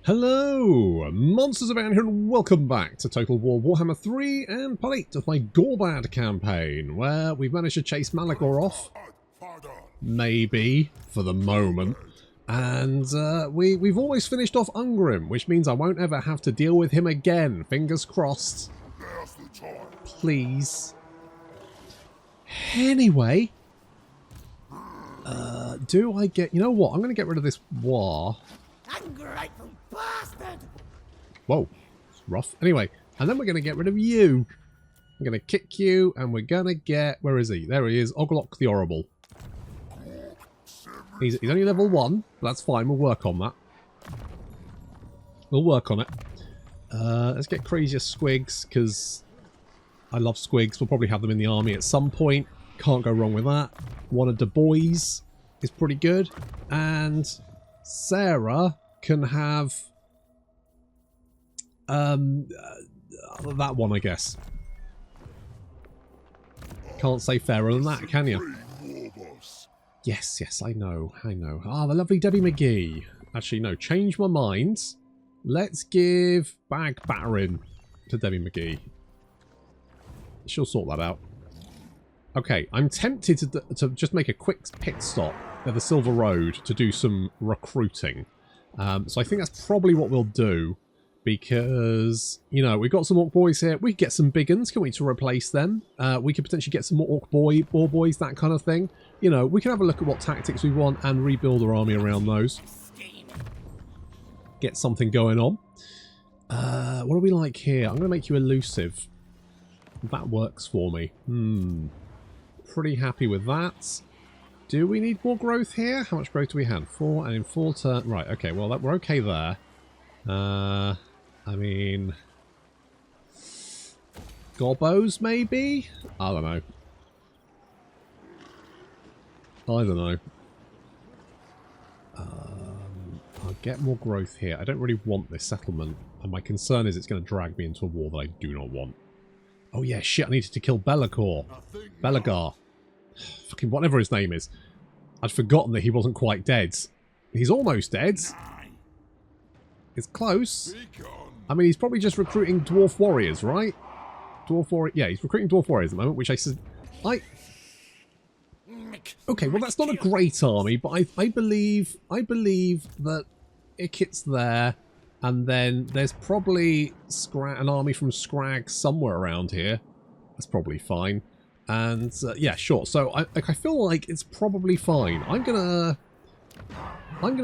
Hello, monsters around here, and welcome back to Total War Warhammer 3 and part 8 of my Gorbad campaign, where we've managed to chase Malagor off, maybe, for the moment, and we've always finished off Ungrim, which means I won't ever have to deal with him again, fingers crossed. Please. Anyway, do I get... You know what, I'm going to get rid of this war. Ungrateful bastard! Whoa, it's rough. Anyway, and then we're going to get rid of you. I'm going to kick you, and we're going to get... Where is he? There he is, Oglok the Horrible. He's only level 1, but that's fine. We'll work on that. We'll work on it. Let's get crazier squigs, because I love squigs. We'll probably have them in the army at some point. Can't go wrong with that. One of the boys is pretty good. And Sarah can have that one, I guess. Can't say fairer than that, can you? Yes, yes, I know, I know. Ah, the lovely Debbie McGee. Actually, no, change my mind. Let's give bag battering to Debbie McGee. She'll sort that out. Okay, I'm tempted to just make a quick pit stop at the Silver Road to do some recruiting. So I think that's probably what we'll do. Because, you know, we've got some Orc boys here. We could get some big uns, can we, to replace them? We could potentially get some more Orc boys, that kind of thing. You know, we can have a look at what tactics we want and rebuild our army around those. Get something going on. What do we like here? I'm going to make you elusive. That works for me. Pretty happy with that. Do we need more growth here? How much growth do we have? 4, and in 4 turns... Right, okay, well, we're okay there. I mean... Gobbos, maybe? I don't know. I don't know. I'll get more growth here. I don't really want this settlement, and my concern is it's going to drag me into a war that I do not want. Oh yeah, shit, I needed to kill Belagar. Fucking whatever his name is. I'd forgotten that he wasn't quite dead. He's almost dead. It's close. I mean, he's probably just recruiting dwarf warriors, right? Dwarf warrior. Yeah, he's recruiting dwarf warriors at the moment, which I said... Okay, well that's not a great army, but I believe that Ikit's there, and then there's probably an army from Scrag somewhere around here. That's probably fine. And yeah, sure. So I feel like it's probably fine. I'm gonna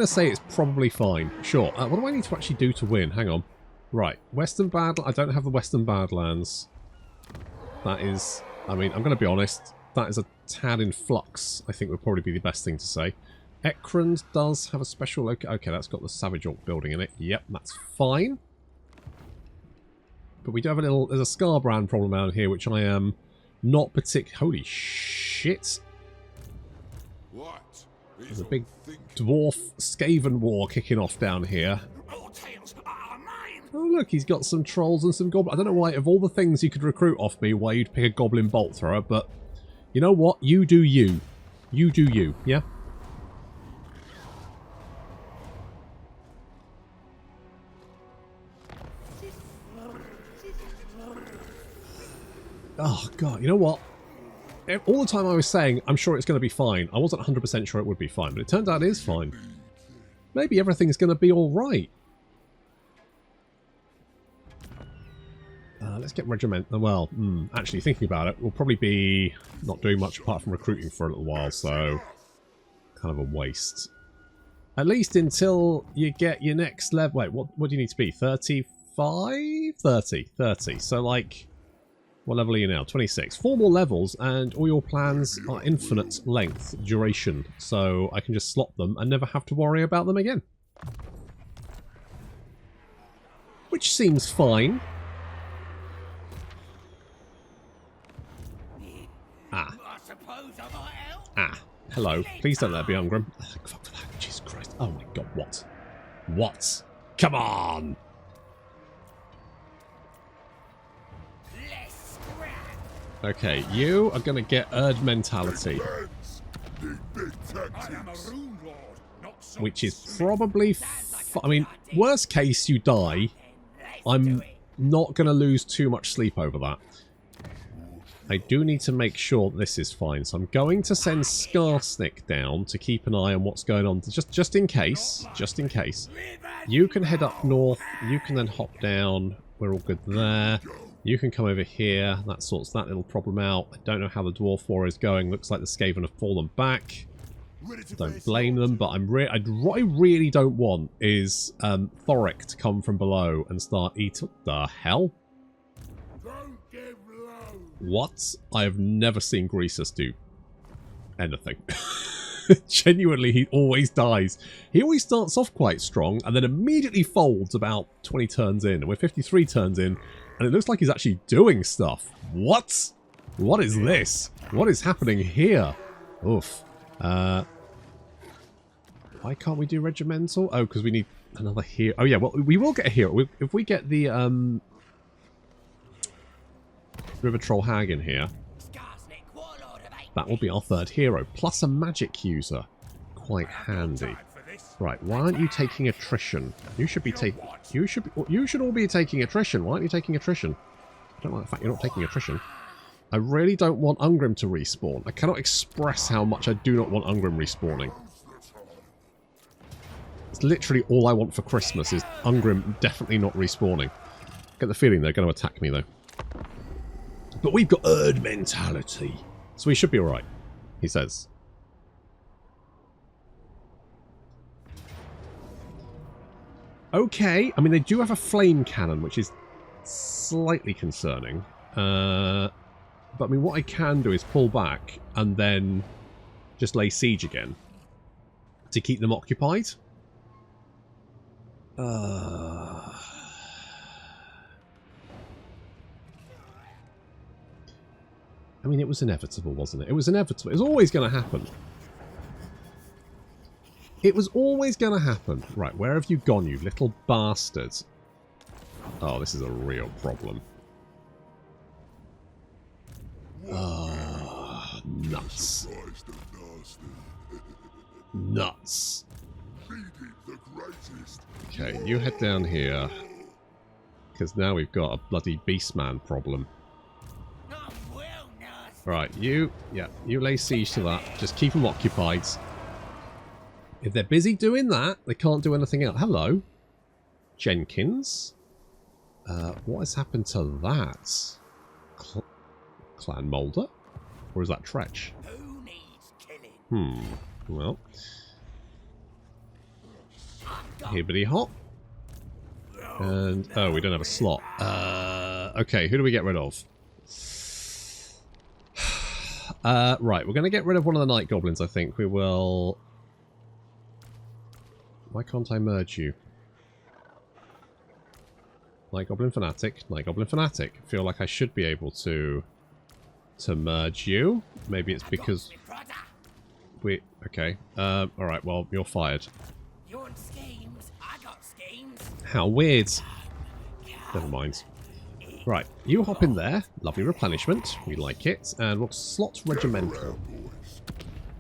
say it's probably fine. Sure. What do I need to actually do to win? Hang on. Right, Western Badlands. I don't have the Western Badlands. That is. I mean, I'm gonna be honest. That is a tad in flux. I think would probably be the best thing to say. Ekrond does have a special. Okay, that's got the Savage Orc building in it. Yep, that's fine. But we do have a little. There's a Scarbrand problem out here, which I am. Not particular. Holy shit! What? There's a big dwarf Skaven war kicking off down here. Oh look, he's got some trolls and some goblins. I don't know why, of all the things you could recruit off me, why you'd pick a goblin bolt thrower, but you know what? You do you. You do you. Yeah. Oh, God, you know what? All the time I was saying, I'm sure it's going to be fine. I wasn't 100% sure it would be fine, but it turns out it is fine. Maybe everything's going to be alright. Let's get regiment. Well, actually, thinking about it, we'll probably be not doing much apart from recruiting for a little while, so kind of a waste. At least until you get your next level. Wait, what do you need to be? 35? 30. So, like... What level are you now? 26. 4 more levels, and all your plans are infinite length, duration. So I can just slot them and never have to worry about them again. Which seems fine. Hello. Please don't let it be Ungrim. Fuck for that. Jesus Christ. Oh my god, what? What? Come on! Okay, you are going to get Erd mentality. I am a rune lord, not which is probably... I mean, worst case, you die. I'm not going to lose too much sleep over that. I do need to make sure this is fine, so I'm going to send Skarsnik down to keep an eye on what's going on, just in case, You can head up north, you can then hop down, we're all good there. You can come over here, that sorts that little problem out. I don't know how the Dwarf War is going, looks like the Skaven have fallen back. Don't blame them, but what I really don't want is Thoric to come from below and start eating... The hell? What? I have never seen Greasus do anything. Genuinely, he always dies. He always starts off quite strong and then immediately folds about 20 turns in. And we're 53 turns in and it looks like he's actually doing stuff. What? What is this? What is happening here? Oof. Why can't we do regimental? Oh, because we need another hero. Oh yeah, well, we will get a hero. If we get the River Troll Hag in here, that will be our third hero, plus a magic user. Quite handy. Right, why aren't you taking attrition? You should be taking... You should all be taking attrition. Why aren't you taking attrition? I don't like the fact you're not taking attrition. I really don't want Ungrim to respawn. I cannot express how much I do not want Ungrim respawning. It's literally all I want for Christmas is Ungrim definitely not respawning. I get the feeling they're going to attack me though. But we've got herd mentality. So we should be alright, he says. Okay, I mean they do have a flame cannon, which is slightly concerning. But I mean what I can do is pull back and then just lay siege again to keep them occupied. I mean, it was inevitable, wasn't it? It was inevitable. It was always going to happen. It was always going to happen. Right, where have you gone, you little bastards? Oh, this is a real problem. Nuts. Nuts. Okay, you head down here. Because now we've got a bloody beastman problem. Right, you lay siege to that. Just keep them occupied. If they're busy doing that, they can't do anything else. Hello, Jenkins. What has happened to that? Clan Moulder? Or is that Tretch? Well. Hibbity hop. And, oh, we don't have a slot. Okay, who do we get rid of? Right, we're going to get rid of one of the Night Goblins, I think. We will... Why can't I merge you? Night Goblin Fanatic, Night Goblin Fanatic. I feel like I should be able to merge you. Maybe it's because... Okay. Alright, well, you're fired. How weird. Never mind. Right, you hop in there. Lovely replenishment. We like it. And we'll slot Regimental.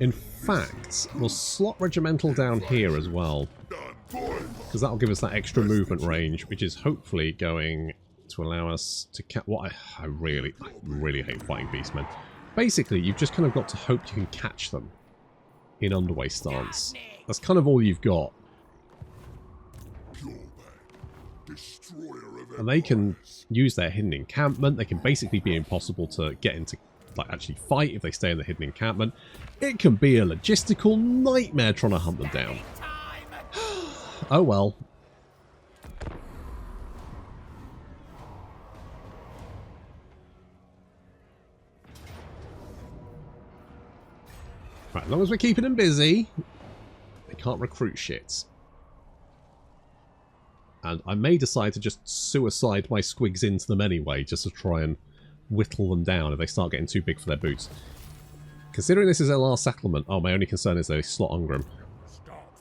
In fact, we'll slot Regimental down here as well. Because that'll give us that extra movement range, which is hopefully going to allow us to what I really hate fighting beastmen. Basically, you've just kind of got to hope you can catch them in underway stance. That's kind of all you've got. And they can use their hidden encampment. They can basically be impossible to get into, like, actually fight if they stay in the hidden encampment. It can be a logistical nightmare trying to hunt them down. Oh well. Right, as long as we're keeping them busy, they can't recruit shit. And I may decide to just suicide my squigs into them anyway, just to try and whittle them down if they start getting too big for their boots. Considering this is their last settlement, oh, my only concern is they slot Ungrim.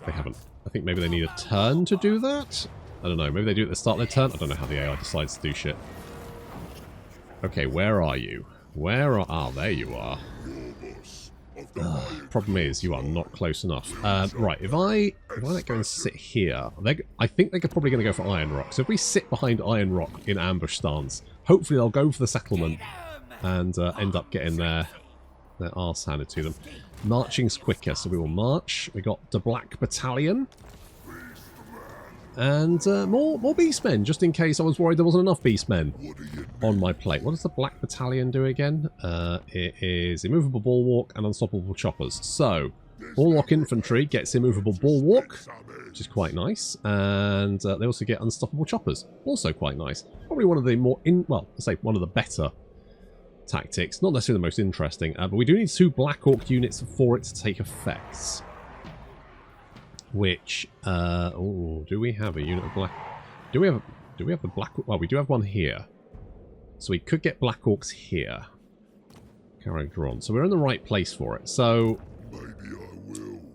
They haven't. I think maybe they need a turn to do that? I don't know, maybe they do it at the start of their turn? I don't know how the AI decides to do shit. Okay, where are you? Where are... Ah, there you are. Problem is, you are not close enough. Right, if I let go and sit here, I think they're probably going to go for Iron Rock. So if we sit behind Iron Rock in ambush stance, hopefully they'll go for the settlement and end up getting their arse handed to them. Marching's quicker, so we will march. We got the Black Battalion. And more beastmen, just in case I was worried there wasn't enough beastmen on my plate. What does the Black Battalion do again? It is immovable bulwark and unstoppable choppers. So, Warlock Infantry gets immovable bulwark, which is quite nice. And they also get unstoppable choppers, also quite nice. Probably one of the more, let's say one of the better tactics. Not necessarily the most interesting, but we do need 2 Black Orc units for it to take effects. Which, do we have a unit of black? Do we have the black? Well, we do have one here. So we could get Black Orcs here. Karak drawn. So we're in the right place for it. So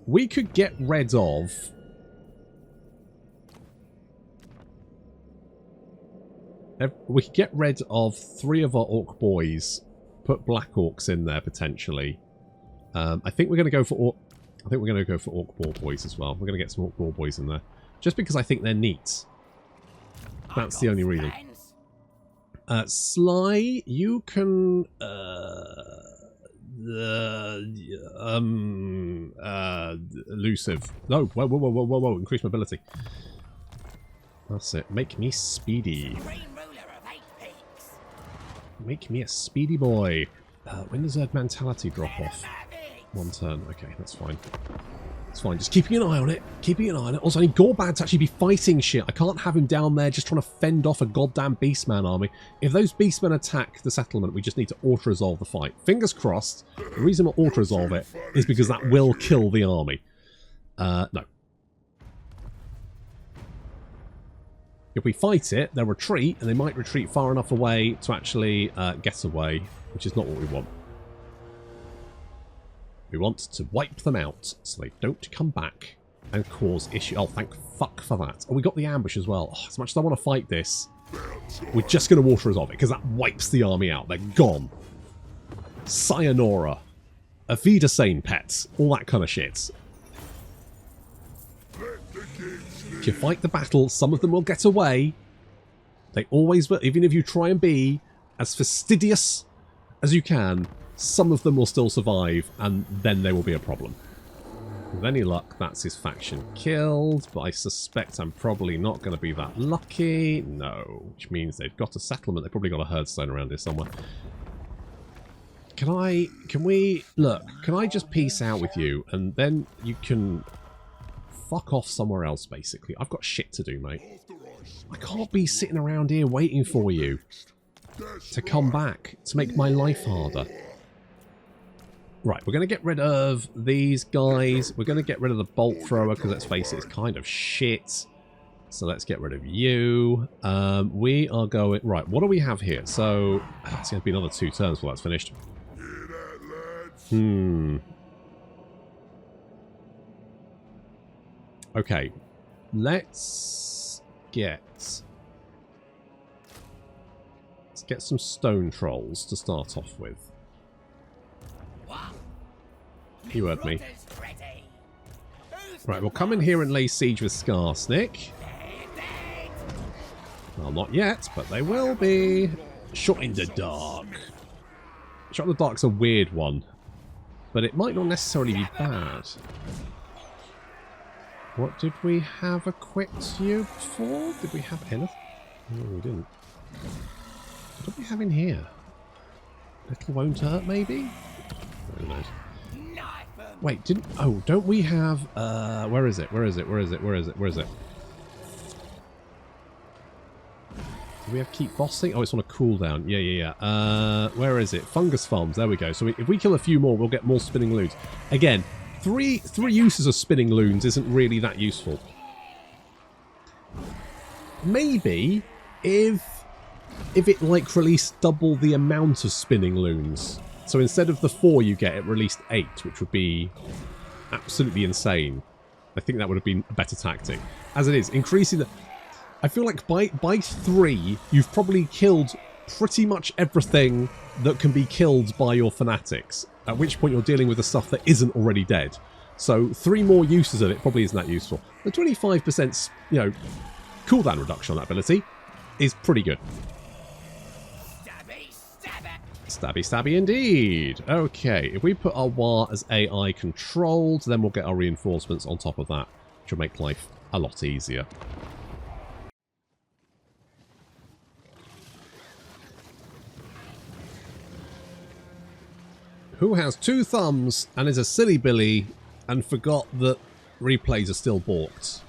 we could get rid of. We could get rid of 3 of our Orc boys. Put Black Orcs in there potentially. I think we're going to go for Orc. I think we're going to go for Orc Ball Boys as well. We're going to get some Orc Ball Boys in there. Just because I think they're neat. That's the only reason. Sly, you can... elusive. No, whoa. Increase mobility. That's it. Make me speedy. Make me a speedy boy. When does Erd mentality drop off? 1 turn. Okay, that's fine. It's fine. Just keeping an eye on it. Keeping an eye on it. Also, I need Gorbad to actually be fighting shit. I can't have him down there just trying to fend off a goddamn Beastman army. If those Beastmen attack the settlement, we just need to auto-resolve the fight. Fingers crossed. The reason we'll auto-resolve it is because that will kill the army. No. If we fight it, they'll retreat, and they might retreat far enough away to actually get away, which is not what we want. We want to wipe them out so they don't come back and cause issue. Oh, thank fuck for that. Oh, we got the ambush as well. Oh, as much as I want to fight this, we're just going to water resolve it because that wipes the army out. They're gone. Sayonara. Avida Sane pets. All that kind of shit. If you fight the battle, some of them will get away. They always will. Even if you try and be as fastidious as you can, some of them will still survive, and then they will be a problem. With any luck, that's his faction killed, but I suspect I'm probably not going to be that lucky. No, which means they've got a settlement. They've probably got a herdstone around here somewhere. Can I just peace out with you, and then you can fuck off somewhere else, basically. I've got shit to do, mate. I can't be sitting around here waiting for you to come back to make my life harder. Right, we're going to get rid of these guys. We're going to get rid of the bolt thrower because, let's face it, it's kind of shit. So let's get rid of you. We are going... Right, what do we have here? So, it's going to be another 2 turns before that's finished. Okay, let's get some stone trolls to start off with. You heard me. Right, we'll come in here and lay siege with Skarsnik. Well, not yet, but they will be. Shot in the dark. Shot in the dark's a weird one, but it might not necessarily be bad. What did we have equipped you for? Did we have anything? No, we didn't. What did we have in here? Little won't hurt, maybe? Who knows? Wait, don't we have, where is it? Do we have keep bossing? Oh, it's on a cooldown. Yeah. Where is it? Fungus farms. There we go. So if we kill a few more, we'll get more spinning loons. Again, three uses of spinning loons isn't really that useful. Maybe if it like released double the amount of spinning loons. So instead of the 4 you get, it released 8, which would be absolutely insane. I think that would have been a better tactic. As it is, increasing the... I feel like by 3, you've probably killed pretty much everything that can be killed by your fanatics. at which point you're dealing with the stuff that isn't already dead. So 3 more uses of it probably isn't that useful. The 25%, you know, cooldown reduction on that ability is pretty good. Stabby, stabby. Stabby, stabby indeed. Okay, if we put our WAR as AI controlled, then we'll get our reinforcements on top of that, which will make life a lot easier. Who has 2 thumbs and is a silly Billy and forgot that replays are still balked?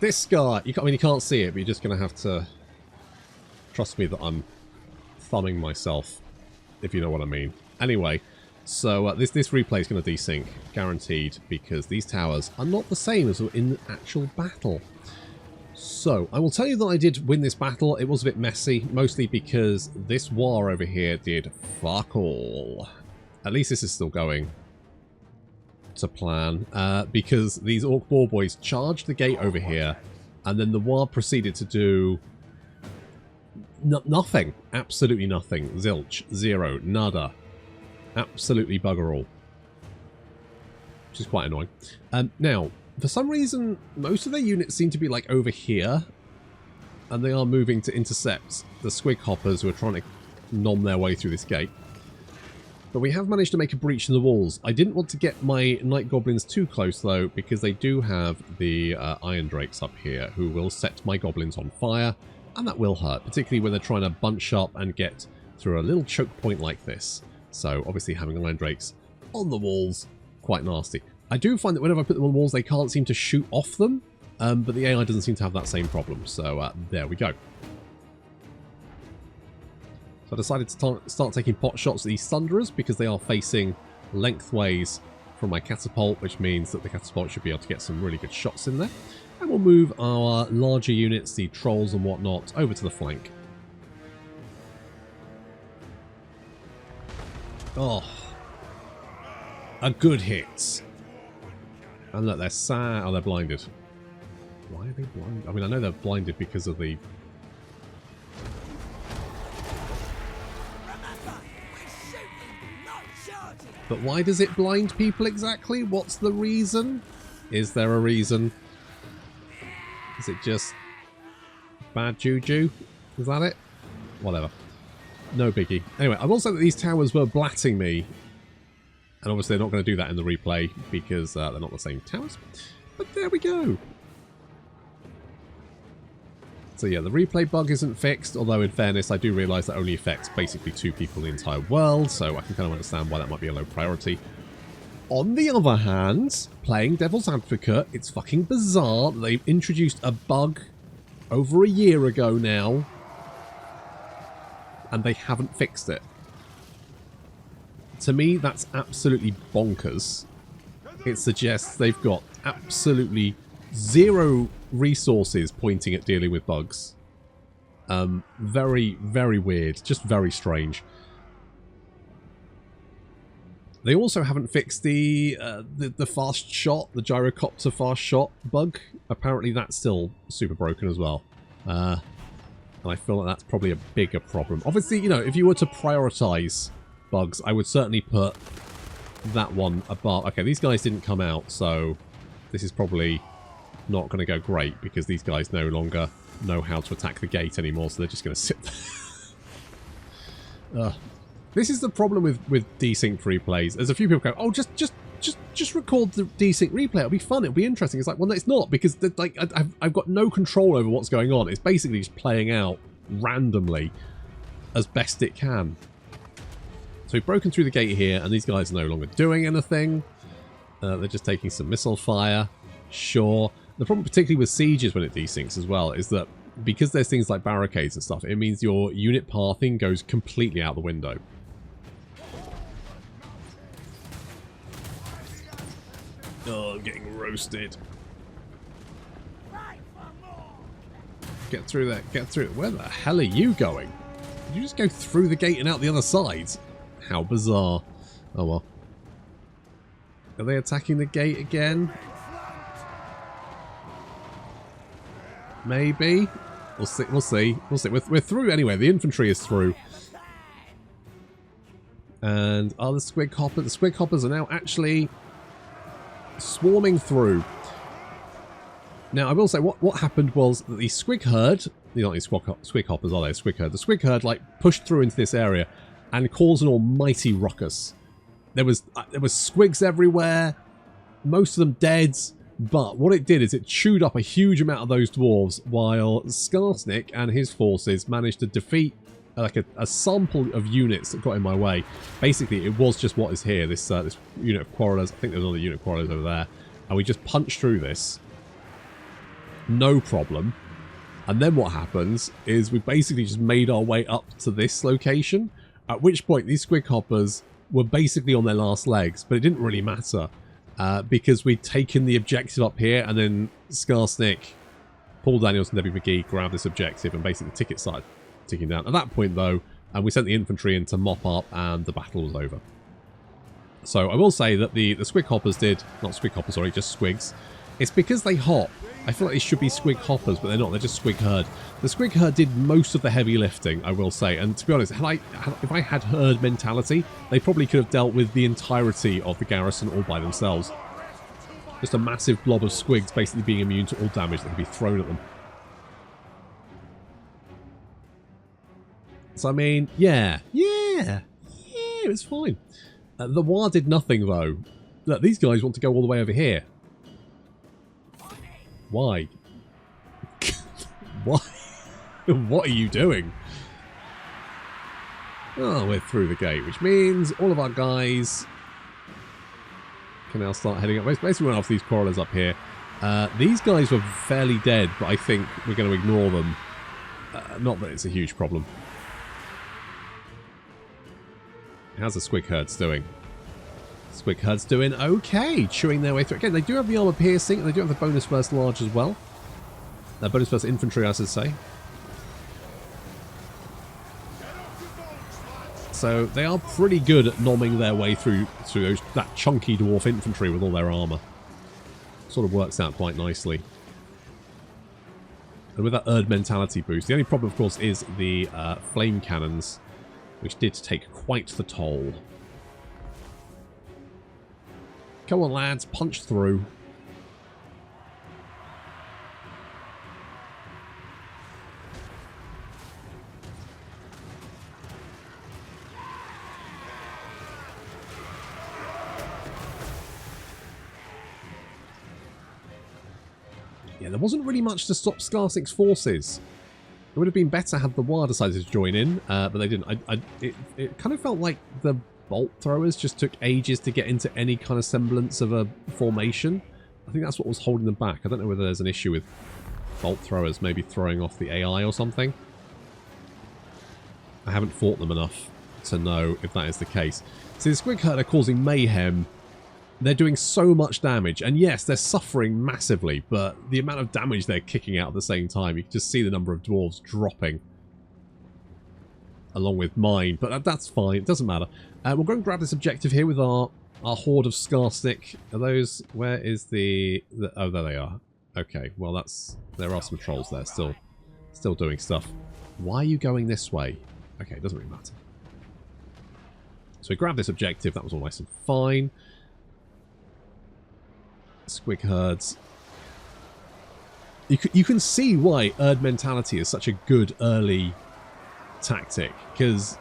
This guy, I mean, you can't see it, but you're just going to have to trust me that I'm thumbing myself, if you know what I mean. Anyway, so this replay is going to desync, guaranteed, because these towers are not the same as in the actual battle. So, I will tell you that I did win this battle. It was a bit messy, mostly because this war over here did fuck all. At least this is still going to plan, because these Orc Boar Boys charged the gate over here, and then the war proceeded to do nothing. Absolutely nothing. Zilch. Zero. Nada. Absolutely bugger all. Which is quite annoying. Now, for some reason, most of their units seem to be like over here, and they are moving to intercept the Squig Hoppers who are trying to nom their way through this gate. But we have managed to make a breach in the walls. I didn't want to get my Night Goblins too close, though, because they do have the Iron Drakes up here, who will set my Goblins on fire, and that will hurt, particularly when they're trying to bunch up and get through a little choke point like this. So, obviously, having Iron Drakes on the walls, quite nasty. I do find that whenever I put them on walls, they can't seem to shoot off them, but the AI doesn't seem to have that same problem, so there we go. So I decided to start taking pot shots at these Thunderers because they are facing lengthways from my catapult, which means that the catapult should be able to get some really good shots in there. And we'll move our larger units, the Trolls and whatnot, over to the flank. Oh. A good hit. And look, they're sad. Oh, they're blinded. Why are they blinded? I mean, I know they're blinded because of the... But why does it blind people exactly? What's the reason? Is there a reason? Is it just bad juju? Is that it? Whatever. No biggie. Anyway, I will say that these towers were blatting me. And obviously they're not going to do that in the replay because they're not the same towers. But there we go. So yeah, the replay bug isn't fixed, although in fairness I do realise that only affects basically 2 people in the entire world, so I can kind of understand why that might be a low priority. On the other hand, playing Devil's Advocate, it's fucking bizarre that they've introduced a bug over a year ago now, and they haven't fixed it. To me, that's absolutely bonkers. It suggests they've got absolutely zero resources pointing at dealing with bugs. Very, very weird. Just very strange. They also haven't fixed the fast shot, the gyrocopter fast shot bug. Apparently that's still super broken as well. And I feel like that's probably a bigger problem. Obviously, you know, if you were to prioritize bugs, I would certainly put that one above. Okay, these guys didn't come out, so this is probably not going to go great because these guys no longer know how to attack the gate anymore, so they're just going to sit there. This is the problem with desynced replays. There's a few people go, oh, just record the desynced replay. It'll be fun. It'll be interesting. It's like, well, no, it's not, because like I've got no control over what's going on. It's basically just playing out randomly as best it can. So we've broken through the gate here, and these guys are no longer doing anything. They're just taking some missile fire. Sure. The problem particularly with sieges when it desyncs as well is that because there's things like barricades and stuff, it means your unit pathing goes completely out the window. Oh, I'm getting roasted. Get through that. Get through it. Where the hell are you going? Did you just go through the gate and out the other side? How bizarre. Oh well. Are they attacking the gate again? Maybe. We'll see. We'll see. We'll see. We're through anyway. The infantry is through. And are the squig hoppers? The squig hoppers are now actually swarming through. Now, I will say what happened was that the squig herd, they're not these squig hoppers, are they? Squig herd. The squig herd like pushed through into this area and caused an almighty ruckus. There was squigs everywhere, most of them dead. But what it did is it chewed up a huge amount of those dwarves, while Skarsnik and his forces managed to defeat like a sample of units that got in my way. Basically, it was just what is here, this unit of quarrelers. I think there's another unit of quarrelers over there. And we just punched through this. No problem. And then what happens is we basically just made our way up to this location, at which point these squig hoppers were basically on their last legs, but it didn't really matter. Because we'd taken the objective up here, and then Skarsnik, Paul Daniels and Debbie McGee grabbed this objective, and basically the ticket started ticking down. At that point, though, and we sent the infantry in to mop up, and the battle was over. So I will say that the squig hoppers did, not squig hoppers, sorry, just squigs. It's because they hop. I feel like they should be squig hoppers, but they're not. They're just squig herd. The squig herd did most of the heavy lifting, I will say. And to be honest, if I had herd mentality, they probably could have dealt with the entirety of the garrison all by themselves. Just a massive blob of squigs basically being immune to all damage that can be thrown at them. So, I mean, yeah, it was fine. The War did nothing, though. Look, these guys want to go all the way over here. Why? Why? What are you doing? Oh, we're through the gate, which means all of our guys can now start heading up. Basically, went off these quarrelers up here. These guys were fairly dead, but I think we're going to ignore them. Not that it's a huge problem. How's the squig herds doing? Squig herds doing okay, chewing their way through. Again, they do have the armor piercing, and they do have the bonus first large as well. Bonus first infantry, I should say. So they are pretty good at nomming their way through that chunky dwarf infantry with all their armor. Sort of works out quite nicely. And with that Erd mentality boost, the only problem, of course, is the flame cannons, which did take quite the toll. Come on, lads, punch through. Yeah, there wasn't really much to stop Skarsnik's forces. It would have been better had the War decided to join in, but they didn't. It kind of felt like the bolt throwers just took ages to get into any kind of semblance of a formation. I think that's what was holding them back. I don't know whether there's an issue with bolt throwers maybe throwing off the AI or something. I haven't fought them enough to know if that is the case. See, the squig herd are causing mayhem. They're doing so much damage, and yes, they're suffering massively, but the amount of damage they're kicking out at the same time, you can just see the number of dwarves dropping. Along with mine, but that's fine, it doesn't matter. We'll go and grab this objective here with our horde of Skarsnik. Are those, where is the oh, there they are. Okay, well there are some trolls there still doing stuff. Why are you going this way? Okay, it doesn't really matter. So we grab this objective, that was all nice and fine. Squig herds. You can see why Erd mentality is such a good early tactic, because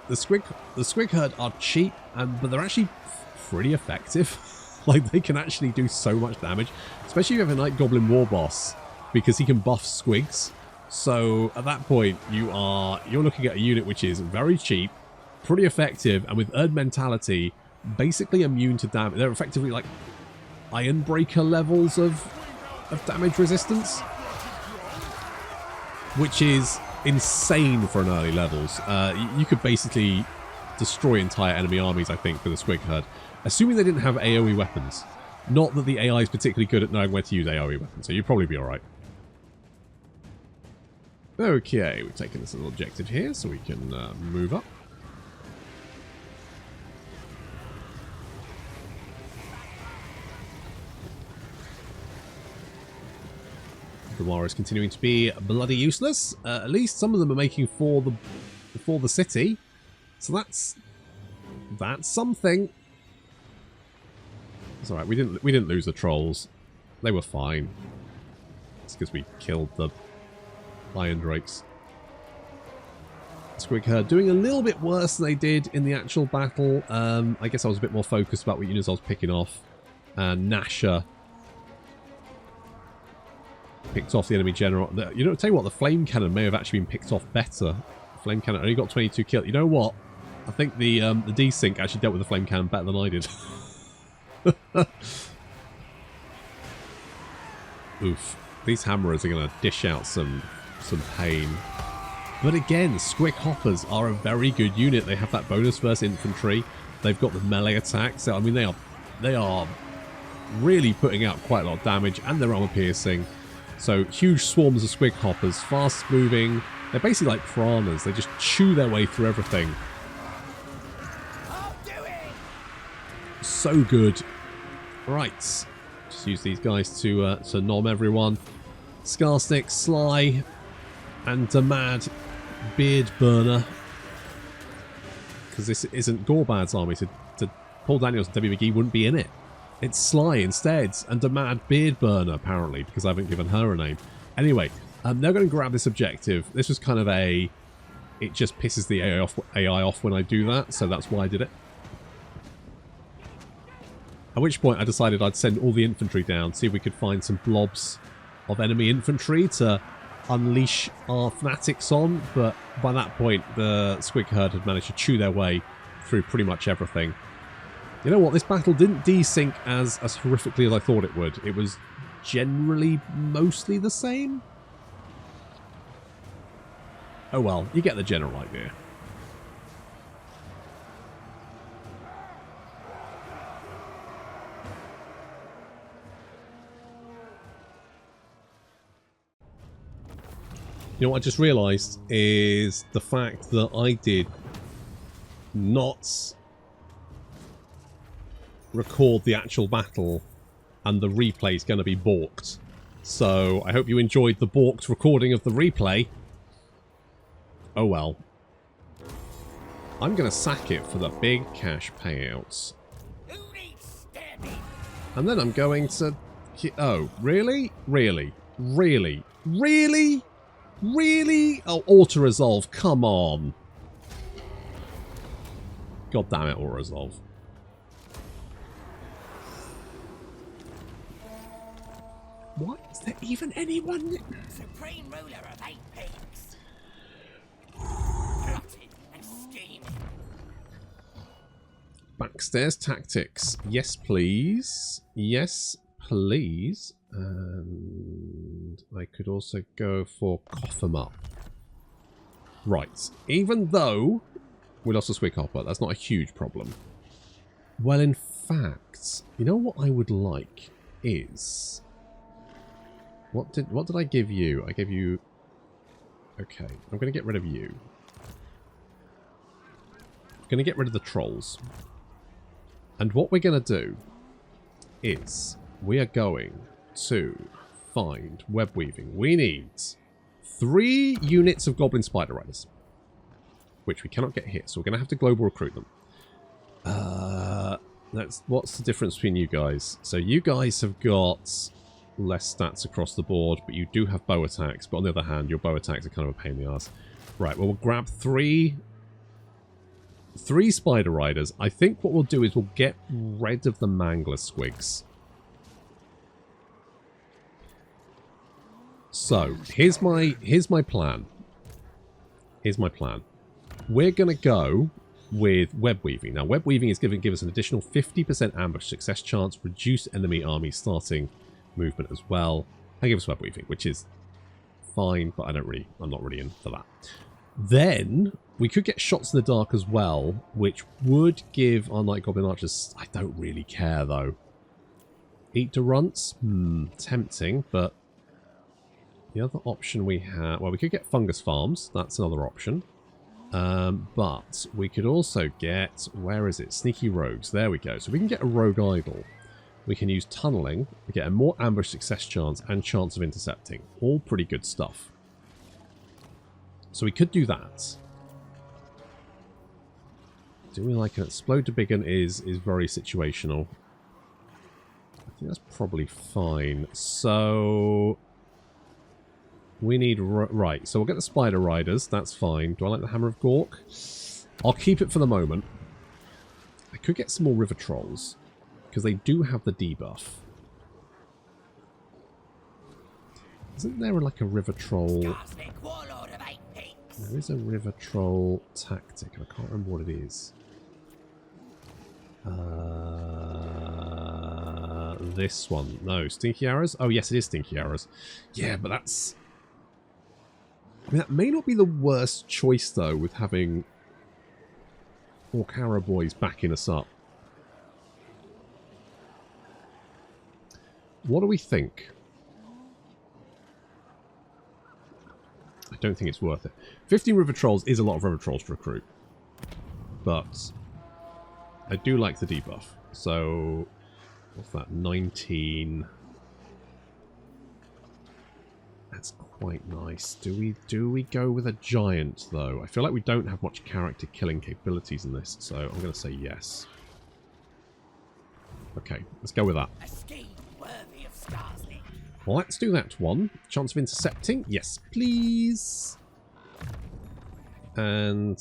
the squig herd are cheap, but they're actually pretty effective. Like, they can actually do so much damage, especially if you have a Night Goblin War Boss, because he can buff squigs. So at that point, you're looking at a unit which is very cheap, pretty effective, and with Erd mentality, basically immune to damage. They're effectively like Ironbreaker levels of damage resistance, which is insane for an early levels. You could basically destroy entire enemy armies, I think, with a squig herd, assuming they didn't have AoE weapons. Not that the AI is particularly good at knowing where to use AoE weapons, so you'd probably be alright. Okay, we've taken this little objective here, so we can move up. The War is continuing to be bloody useless. At least some of them are making for the city. So that's something. It's alright, we didn't lose the trolls. They were fine. It's because we killed the Iron Drakes. Squig Herd doing a little bit worse than they did in the actual battle. I guess I was a bit more focused about what units I was picking off. Nasher picked off the enemy general. You know, tell you what, the flame cannon may have actually been picked off better. Flame cannon only got 22 kills. You know what? I think the desync actually dealt with the flame cannon better than I did. Oof. These hammerers are going to dish out some pain. But again, Squick Hoppers are a very good unit. They have that bonus versus infantry. They've got the melee attack. So I mean, they are really putting out quite a lot of damage, and their armor piercing. So huge swarms of Squig Hoppers, fast moving. They're basically like piranhas. They just chew their way through everything. So good. Right. Just use these guys to nom everyone. Scarstick, Sly, and Damad Beard Burner. Because this isn't Gorbad's army, so Paul Daniels and Debbie McGee wouldn't be in it. It's Sly instead, and Damad Beard Burner, apparently, because I haven't given her a name. Anyway, they're going to grab this objective. This was kind of a... It just pisses the AI off when I do that, so that's why I did it. At which point I decided I'd send all the infantry down, see if we could find some blobs of enemy infantry to unleash our fanatics on, but by that point the Squig Herd had managed to chew their way through pretty much everything. You know what, this battle didn't desync as horrifically as I thought it would. It was generally mostly the same. Oh well, you get the general idea. You know what I just realised is the fact that I did not record the actual battle and the replay is going to be balked. So I hope you enjoyed the balked recording of the replay. Oh well. I'm going to sack it for the big cash payouts. And then I'm going to... Oh, really? Really? Really? Really? Really? Oh, auto-resolve, come on. God damn it, auto-resolve. What? Is there even anyone? Supreme ruler of 8 peaks. Glutted and steaming. Backstairs tactics. Yes, please. Yes, please. And I could also go for cough 'em up. Right. Even though we lost a Squig Hopper, that's not a huge problem. Well, in fact, you know what I would like is... What did I give you? I gave you... Okay, I'm going to get rid of you. I'm going to get rid of the trolls. And what we're going to do is we are going to find web weaving. We need 3 units of Goblin Spider Riders, which we cannot get here, so we're going to have to global recruit them. What's the difference between you guys? So you guys have got less stats across the board, but you do have bow attacks. But on the other hand, your bow attacks are kind of a pain in the ass. Right, well, we'll grab 3 Spider Riders. I think what we'll do is we'll get rid of the Mangler Squigs. So, here's my plan. Here's my plan. We're going to go with web weaving. Now, web weaving is going to give us an additional 50% ambush success chance, reduce enemy army starting movement as well, and give us web weaving, which is fine, but I'm not really in for that. Then we could get shots in the dark as well, which would give our Night Goblin Archers... I don't really care, though. Eat to runts? Tempting, but the other option we have... Well, we could get fungus farms. That's another option. But we could also get... Where is it? Sneaky rogues. There we go. So we can get a rogue idol. We can use tunneling. We get a more ambush success chance and chance of intercepting. All pretty good stuff. So we could do that. Do we like an explode to begin is very situational. I think that's probably fine. So we need right. So we'll get the spider riders. That's fine. Do I like the hammer of Gork? I'll keep it for the moment. I could get some more river trolls because they do have the debuff. Isn't there like a river troll? Warlord of 8 peaks. There is a river troll tactic. I can't remember what it is. This one. No, Stinky Arrows? Oh, yes, it is Stinky Arrows. Yeah, but that's... I mean, that may not be the worst choice, though, with having Orc Arrow boys backing us up. What do we think? I don't think it's worth it. 15 River Trolls is a lot of River Trolls to recruit. But I do like the debuff. So, what's that? 19. That's quite nice. Do we go with a giant, though? I feel like we don't have much character killing capabilities in this, so I'm going to say yes. Okay, let's go with that. A scheme worthy of Scarsley. Well, let's do that one. Chance of intercepting? Yes, please. And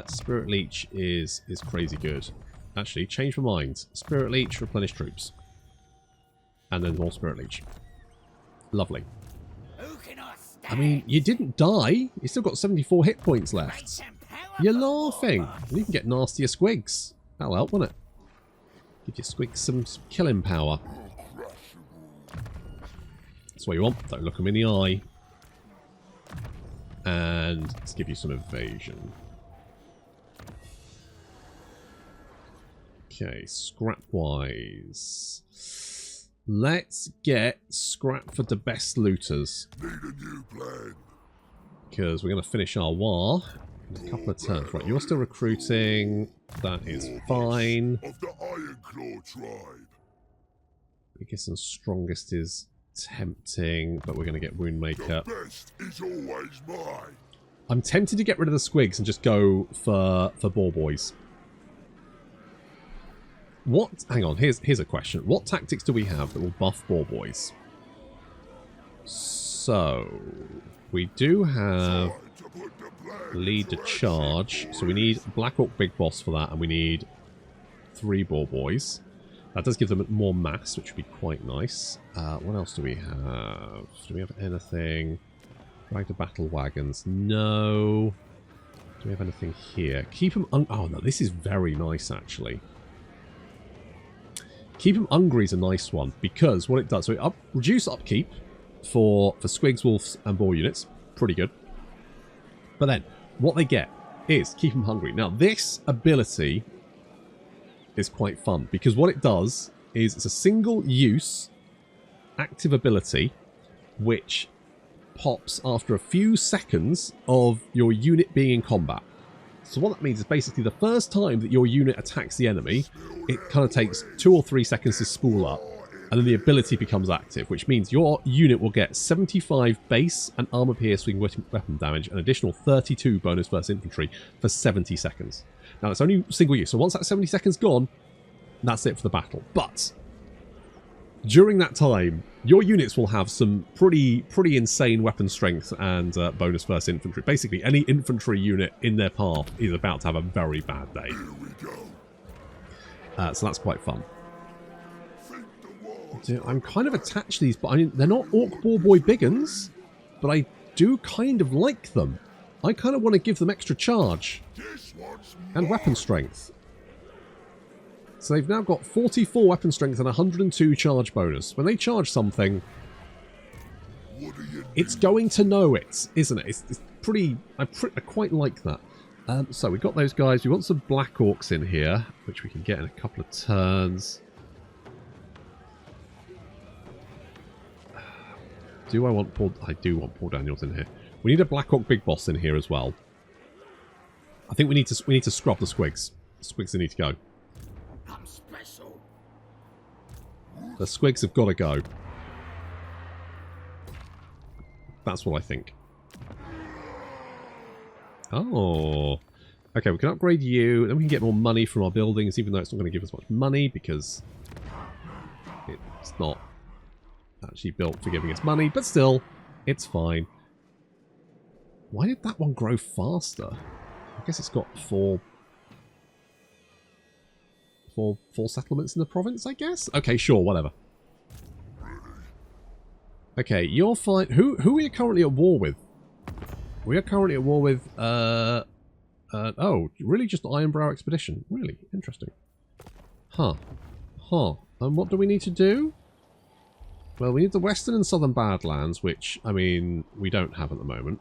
Spirit Leech is crazy good. Actually, change my mind. Spirit Leech, replenish troops. And then more Spirit Leech. Lovely. Who can I stand? I mean, you didn't die. You still got 74 hit points left. You're laughing. And you can get nastier squigs. That'll help, won't it? Give your squigs some killing power. That's what you want. Don't look them in the eye. And let's give you some evasion. Okay, scrap-wise. Let's get scrap for the best looters. Need a new plan. Because we're going to finish our war in a couple of turns. Right, you're still recruiting. That is fine. Of the Ironclaw tribe. Biggest and strongest is tempting, but we're going to get Woundmaker. The best is always mine. I'm tempted to get rid of the squigs and just go for ball boys. What? Hang on. Here's a question. What tactics do we have that will buff ball boys? So we do have lead to charge. So we need Black Orc Big Boss for that, and we need 3 ball boys. That does give them more mass, which would be quite nice. What else do we have? Do we have anything? Drag to battle wagons? No. Do we have anything here? Keep them... oh, no, this is very nice, actually. Keep them hungry is a nice one, because what it does... So it reduce upkeep for squigs, wolves, and boar units. Pretty good. But then, what they get is keep them hungry. Now, this ability is quite fun, because what it does is it's a single-use active ability which pops after a few seconds of your unit being in combat. So what that means is basically the first time that your unit attacks the enemy, it kind of takes 2 or 3 seconds to spool up, and then the ability becomes active, which means your unit will get 75 base and armor-piercing weapon damage, an additional 32 bonus versus infantry for 70 seconds. Now, it's only single use, so once that 70 seconds gone, that's it for the battle. But during that time, your units will have some pretty insane weapon strength and bonus versus infantry. Basically, any infantry unit in their path is about to have a very bad day. Here we go. So that's quite fun. I'm kind of attached to these, but I mean, they're not Orc Ball Boy Biggins, but I do kind of like them. I kind of want to give them extra charge and weapon strength. So they've now got 44 weapon strength and 102 charge bonus. When they charge something, it's going to know it, isn't it? It's pretty... I quite like that. So we've got those guys. We want some Black Orcs in here, which we can get in a couple of turns. Do I want Paul... I do want Paul Daniels in here. We need a Black Orc Big Boss in here as well. I think we need to scrub the squigs. The squigs need to go. I'm special. The squigs have got to go. That's what I think. Oh. Okay, we can upgrade you. Then we can get more money from our buildings, even though it's not going to give us much money because it's not actually built for giving us money. But still, it's fine. Why did that one grow faster? I guess it's got four settlements in the province, I guess? Okay, sure, whatever. Okay, you're fine. Who are you currently at war with? We are currently at war with, oh, really just Ironbrow Expedition. Really interesting. Huh. And what do we need to do? Well, we need the Western and Southern Badlands, which, I mean, we don't have at the moment.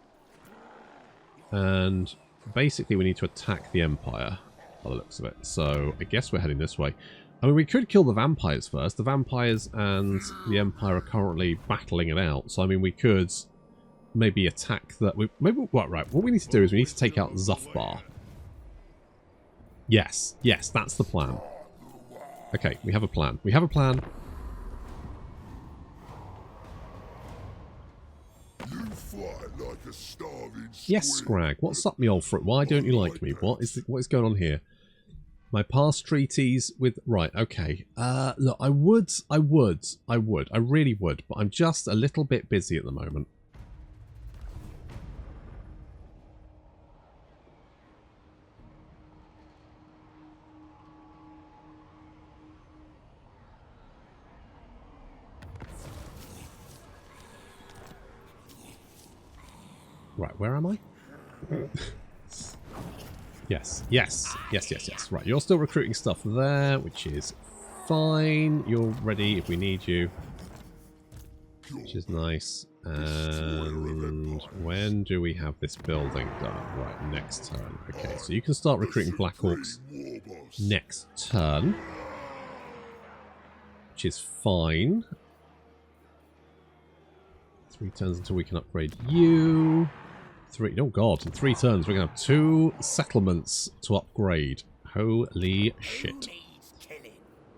And basically we need to attack the Empire, by the looks of it. So I guess we're heading this way. I mean, we could kill the vampires first. The vampires and the Empire are currently battling it out. So, I mean, we could maybe attack that. Right. What we need to do is we need to take out Zufbar. Yes, that's the plan. Okay, we have a plan. We have a plan. You fight like a starving Yes, squid. Scrag. What's up, me old fruit? Why don't you like me? What is going on here? My past treaties with... Right, okay. Look, I really would, but I'm just a little bit busy at the moment. Right, where am I? Yes. Right, you're still recruiting stuff there, which is fine. You're ready if we need you, which is nice. And when do we have this building done? Right, next turn. Okay, so you can start recruiting Black Orcs next turn, which is fine. 3 turns until we can upgrade you. Oh god, in 3 turns we're going to have 2 settlements to upgrade. Holy shit.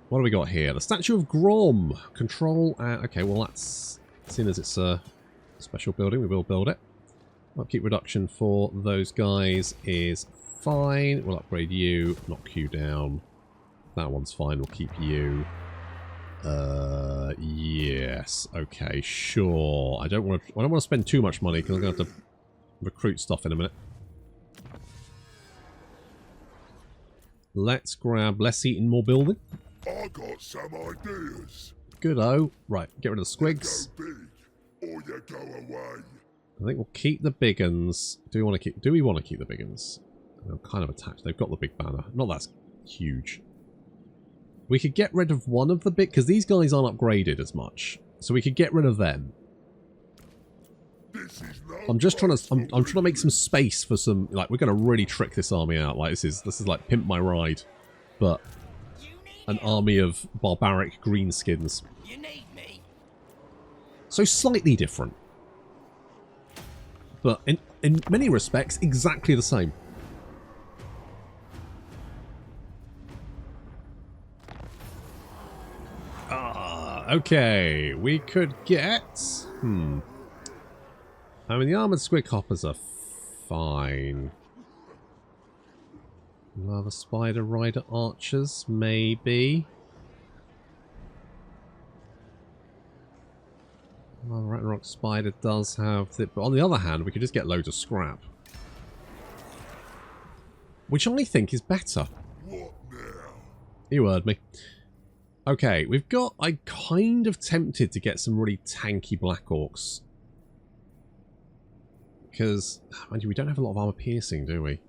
What do we got here? The Statue of Grom. Control, okay, well that's... Seeing as it's a special building, we will build it. Upkeep reduction for those guys is fine. We'll upgrade you, knock you down. That one's fine, we'll keep you. Yes. Okay, sure. I don't want to spend too much money because I'm going to have to recruit stuff in a minute. Let's eat more building. I got some ideas. Good-o. Right, get rid of the squigs. Go big, or you go away. I think we'll keep the big uns. Do we want to keep the big uns? I'm kind of attached. They've got the big banner. Not that's huge. We could get rid of one of the big... Because these guys aren't upgraded as much. So we could get rid of them. I'm just trying to... I'm trying to make some space for some... Like, we're going to really trick this army out. Like, this is like Pimp My Ride. But an army of barbaric greenskins. You need me. So slightly different. But in many respects, exactly the same. Okay, we could get... I mean, the armoured squig hoppers are fine. Lava spider rider archers, maybe. Well, Ragnarok spider does have... But on the other hand, we could just get loads of scrap. Which I think is better. What now? You heard me. Okay, we've got... I'm kind of tempted to get some really tanky Black Orcs. Because, mind you, we don't have a lot of armor piercing, do we?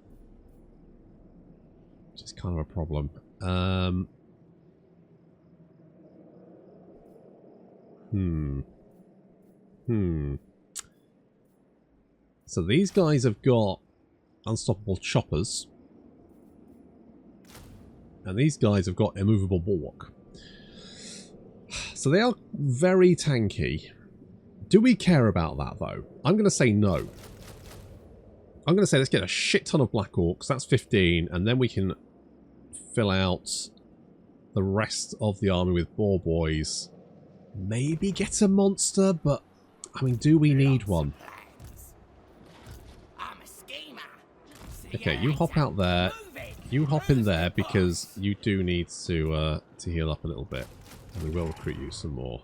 Which is kind of a problem. So these guys have got unstoppable choppers. And these guys have got immovable bulwark. So they are very tanky. Do we care about that, though? I'm going to say no. I'm going to say let's get a shit ton of Black Orcs. That's 15. And then we can fill out the rest of the army with Boar Boys. Maybe get a monster, but... I mean, do we need one? I'm a schemer. Okay, you hop out there. You hop in there because you do need to heal up a little bit. And we will recruit you some more.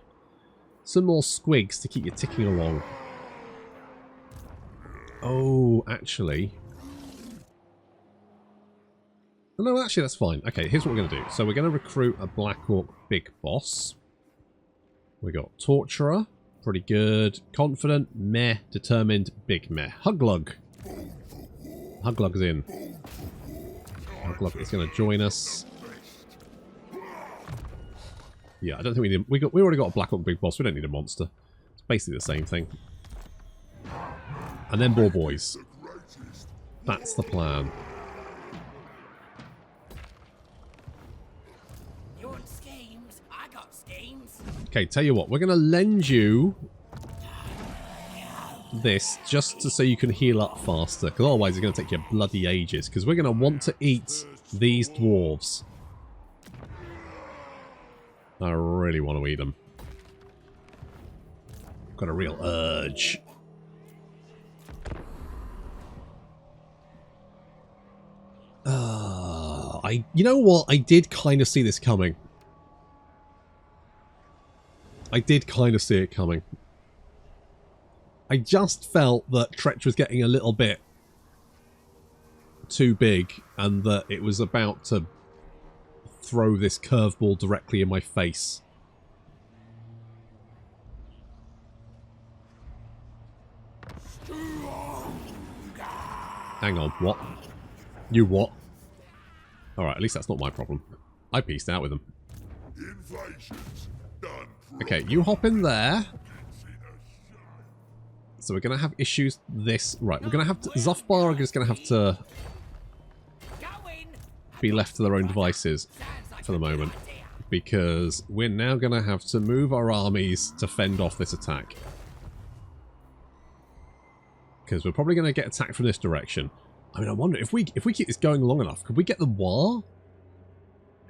Some more squigs to keep you ticking along. Oh, actually... No, actually, that's fine. Okay, here's what we're going to do. So we're going to recruit a Black Orc Big Boss. We got Torturer. Pretty good. Confident. Meh. Determined. Big meh. Huglug. Huglug's in. Huglug is going to join us. Yeah, I don't think we need... We already got a Black Orc Big Boss. We don't need a monster. It's basically the same thing. And then Boar Boys. That's the plan. You want schemes? I got schemes. Okay, tell you what. We're going to lend you this just so you can heal up faster. Because otherwise it's going to take you bloody ages. Because we're going to want to eat these dwarves. I really want to eat them. Got a real urge. You know what? I did kind of see this coming. I did kind of see it coming. I just felt that Tretch was getting a little bit too big and that it was about to throw this curveball directly in my face. Hang on, what? You what? Alright, at least that's not my problem. I pieced out with them. Okay, you hop in there. So we're going to have issues this... Right, we're going to have to... Zufbar is going to have to be left to their own devices for the moment. Because we're now going to have to move our armies to fend off this attack. Because we're probably going to get attacked from this direction. I mean, I wonder, if we keep this going long enough, could we get the war?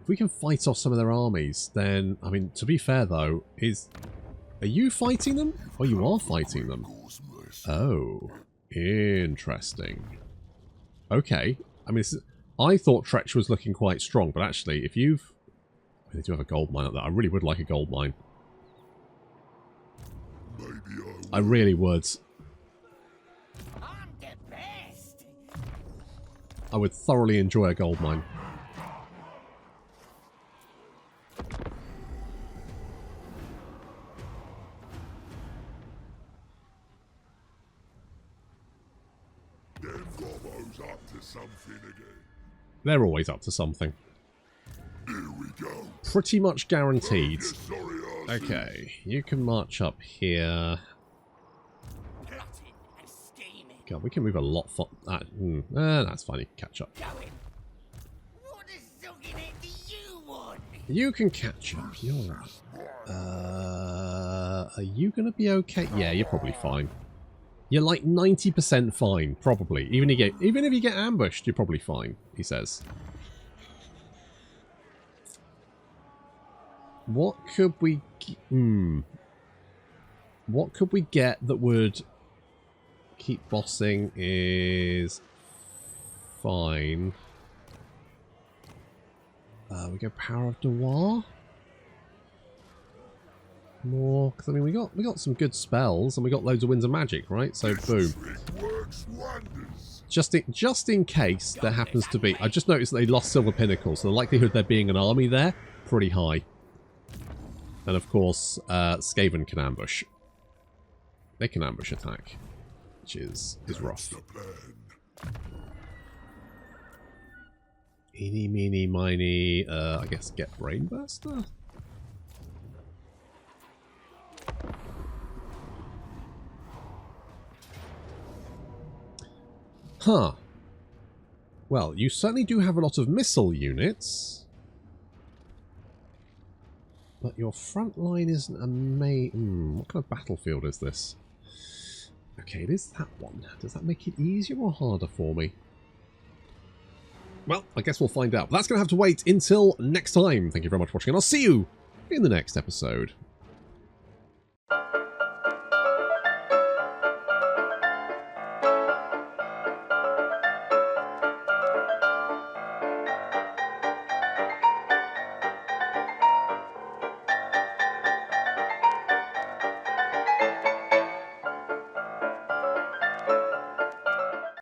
If we can fight off some of their armies, then... I mean, to be fair, though, are you fighting them? Oh, you are fighting them. Oh, interesting. Okay. I mean, I thought Tretch was looking quite strong, but actually, if you've... They do have a gold mine up there. I really would like a gold mine. I really would. I would thoroughly enjoy a gold mine. They're always up to something. Here we go. Pretty much guaranteed. Okay, you can march up here. God, we can move a lot for that. That's fine. You can catch up. You can catch up. You're right. Are you gonna be okay? Yeah, you're probably fine. You're like 90% fine, probably. Even if you get ambushed, you're probably fine. He says. What could we? What could we get that would? Keep bossing is fine. We go Power of Noir. More, because I mean we got some good spells and we got loads of Winds of Magic, right? So boom. Just in case there happens to be, I just noticed they lost Silver Pinnacle, so the likelihood there being an army there pretty high. And of course, Skaven can ambush. They can ambush attack. Which is rough. Eeny, meeny, miny, I guess get Brainbuster? Huh. Well, you certainly do have a lot of missile units. But your front line isn't amazing. What kind of battlefield is this? Okay, it is that one. Does that make it easier or harder for me? Well, I guess we'll find out. But that's going to have to wait until next time. Thank you very much for watching, and I'll see you in the next episode.